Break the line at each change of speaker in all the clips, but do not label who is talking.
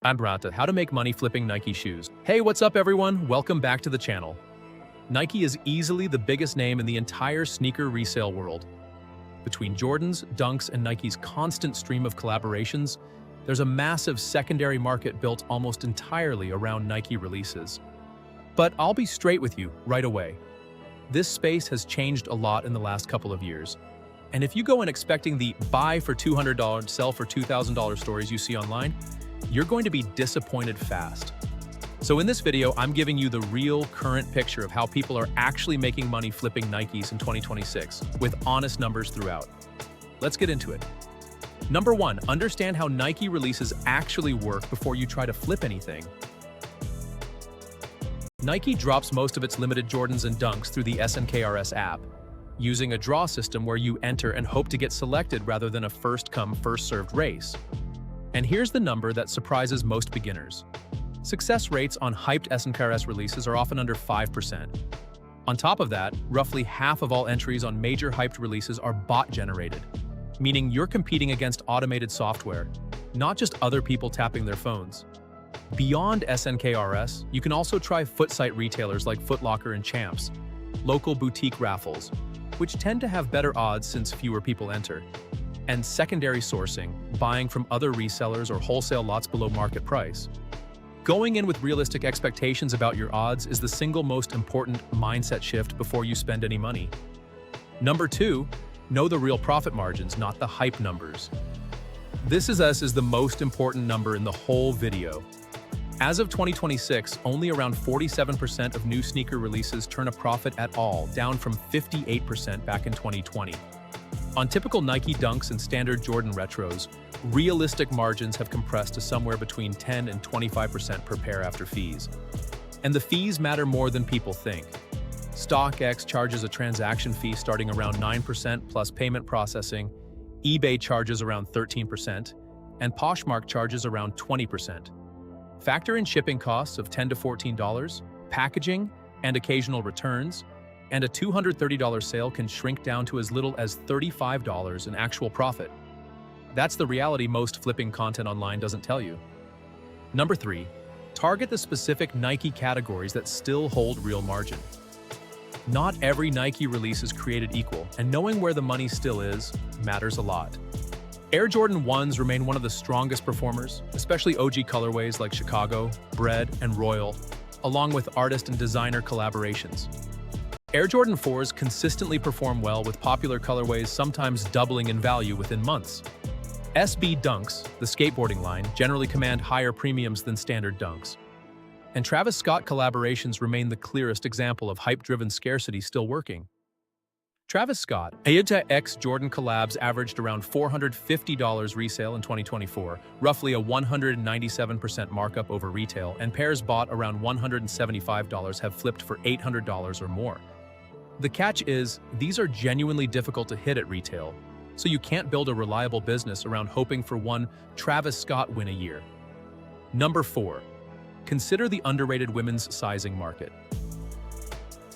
I'm Brata, how to make money flipping Nike shoes. Hey, what's up everyone? Welcome back to the channel. Nike is easily the biggest name in the entire sneaker resale world. Between Jordans, Dunks, and Nike's constant stream of collaborations, there's a massive secondary market built almost entirely around Nike releases. But I'll be straight with you right away. This space has changed a lot in the last couple of years. And if you go in expecting the buy for $200, sell for $2,000 stories you see online, you're going to be disappointed fast. So in this video, I'm giving you the real current picture of how people are actually making money flipping Nikes in 2026, with honest numbers throughout. Let's get into it. Number 1, understand how Nike releases actually work before you try to flip anything. Nike drops most of its limited Jordans and Dunks through the SNKRS app, using a draw system where you enter and hope to get selected rather than a first-come, first-served race. And here's the number that surprises most beginners. Success rates on hyped SNKRS releases are often under 5%. On top of that, roughly half of all entries on major hyped releases are bot-generated, meaning you're competing against automated software, not just other people tapping their phones. Beyond SNKRS, you can also try foot site retailers like Foot Locker and Champs, local boutique raffles, which tend to have better odds since fewer people enter, and secondary sourcing, buying from other resellers or wholesale lots below market price. Going in with realistic expectations about your odds is the single most important mindset shift before you spend any money. Number 2, know the real profit margins, not the hype numbers. This is the most important number in the whole video. As of 2026, only around 47% of new sneaker releases turn a profit at all, down from 58% back in 2020. On typical Nike Dunks and standard Jordan Retros, realistic margins have compressed to somewhere between 10 and 25% per pair after fees. And the fees matter more than people think. StockX charges a transaction fee starting around 9% plus payment processing, eBay charges around 13%, and Poshmark charges around 20%. Factor in shipping costs of $10 to $14, packaging, and occasional returns, and a $230 sale can shrink down to as little as $35 in actual profit. That's the reality most flipping content online doesn't tell you. Number 3, target the specific Nike categories that still hold real margin. Not every Nike release is created equal, and knowing where the money still is matters a lot. Air Jordan 1s remain one of the strongest performers, especially OG colorways like Chicago, Bread, and Royal, along with artist and designer collaborations. Air Jordan 4s consistently perform well with popular colorways sometimes doubling in value within months. SB Dunks, the skateboarding line, generally command higher premiums than standard Dunks. And Travis Scott collaborations remain the clearest example of hype-driven scarcity still working. Travis Scott, Ayuta X Jordan collabs averaged around $450 resale in 2024, roughly a 197% markup over retail, and pairs bought around $175 have flipped for $800 or more. The catch is, these are genuinely difficult to hit at retail, so you can't build a reliable business around hoping for one Travis Scott win a year. Number 4, consider the underrated women's sizing market.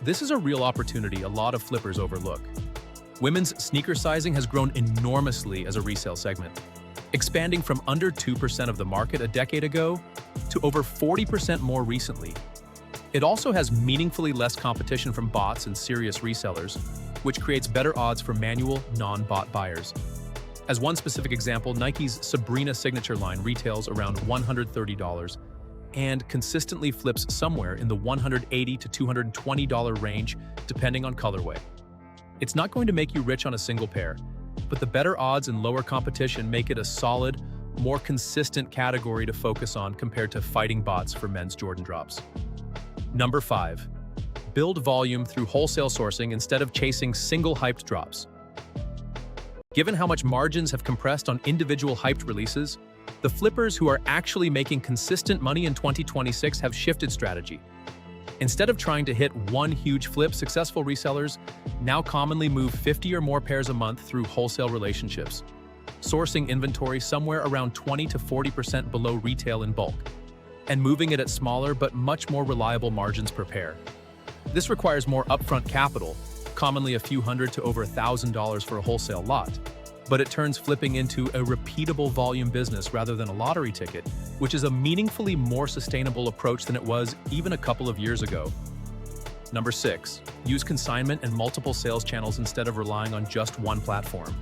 This is a real opportunity a lot of flippers overlook. Women's sneaker sizing has grown enormously as a resale segment, expanding from under 2% of the market a decade ago to over 40% more recently. It also has meaningfully less competition from bots and serious resellers, which creates better odds for manual, non-bot buyers. As one specific example, Nike's Sabrina signature line retails around $130 and consistently flips somewhere in the $180 to $220 range, depending on colorway. It's not going to make you rich on a single pair, but the better odds and lower competition make it a solid, more consistent category to focus on compared to fighting bots for men's Jordan drops. Number 5, build volume through wholesale sourcing instead of chasing single hyped drops. Given how much margins have compressed on individual hyped releases, the flippers who are actually making consistent money in 2026 have shifted strategy. Instead of trying to hit one huge flip, successful resellers now commonly move 50 or more pairs a month through wholesale relationships, sourcing inventory somewhere around 20 to 40% below retail in bulk, and moving it at smaller but much more reliable margins per pair. This requires more upfront capital, commonly a few hundred to over $1,000 for a wholesale lot, but it turns flipping into a repeatable volume business rather than a lottery ticket, which is a meaningfully more sustainable approach than it was even a couple of years ago. Number 6, use consignment and multiple sales channels instead of relying on just one platform.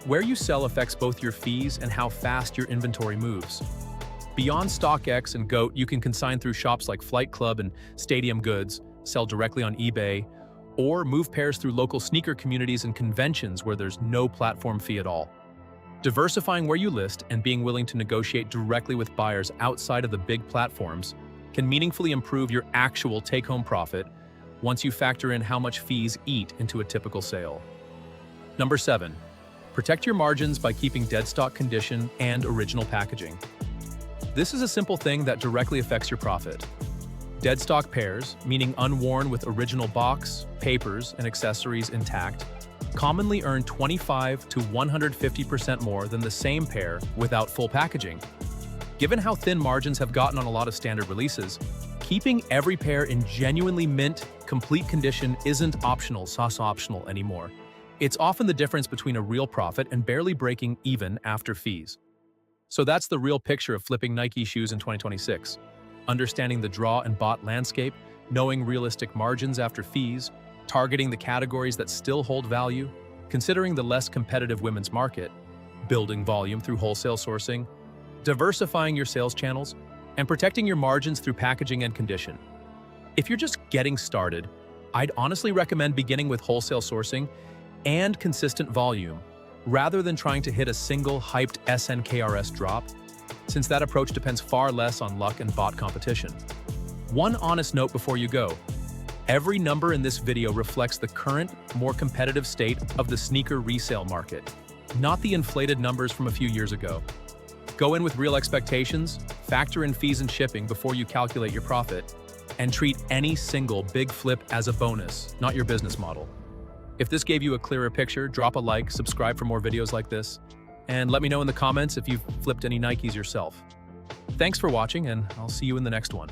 Where you sell affects both your fees and how fast your inventory moves. Beyond StockX and GOAT, you can consign through shops like Flight Club and Stadium Goods, sell directly on eBay, or move pairs through local sneaker communities and conventions where there's no platform fee at all. Diversifying where you list and being willing to negotiate directly with buyers outside of the big platforms can meaningfully improve your actual take-home profit once you factor in how much fees eat into a typical sale. Number 7, protect your margins by keeping dead stock condition and original packaging. This is a simple thing that directly affects your profit. Dead stock pairs, meaning unworn with original box, papers, and accessories intact, commonly earn 25 to 150% more than the same pair without full packaging. Given how thin margins have gotten on a lot of standard releases, keeping every pair in genuinely mint, complete condition isn't optional, optional anymore. It's often the difference between a real profit and barely breaking even after fees. So that's the real picture of flipping Nike shoes in 2026. Understanding the draw and bought landscape, knowing realistic margins after fees, targeting the categories that still hold value, considering the less competitive women's market, building volume through wholesale sourcing, diversifying your sales channels, and protecting your margins through packaging and condition. If you're just getting started, I'd honestly recommend beginning with wholesale sourcing and consistent volume, rather than trying to hit a single hyped SNKRS drop, since that approach depends far less on luck and bot competition. One honest note before you go: every number in this video reflects the current, more competitive state of the sneaker resale market, not the inflated numbers from a few years ago. Go in with real expectations, factor in fees and shipping before you calculate your profit, and treat any single big flip as a bonus, not your business model. If this gave you a clearer picture, drop a like, subscribe for more videos like this, and let me know in the comments if you've flipped any Nikes yourself. Thanks for watching, and I'll see you in the next one.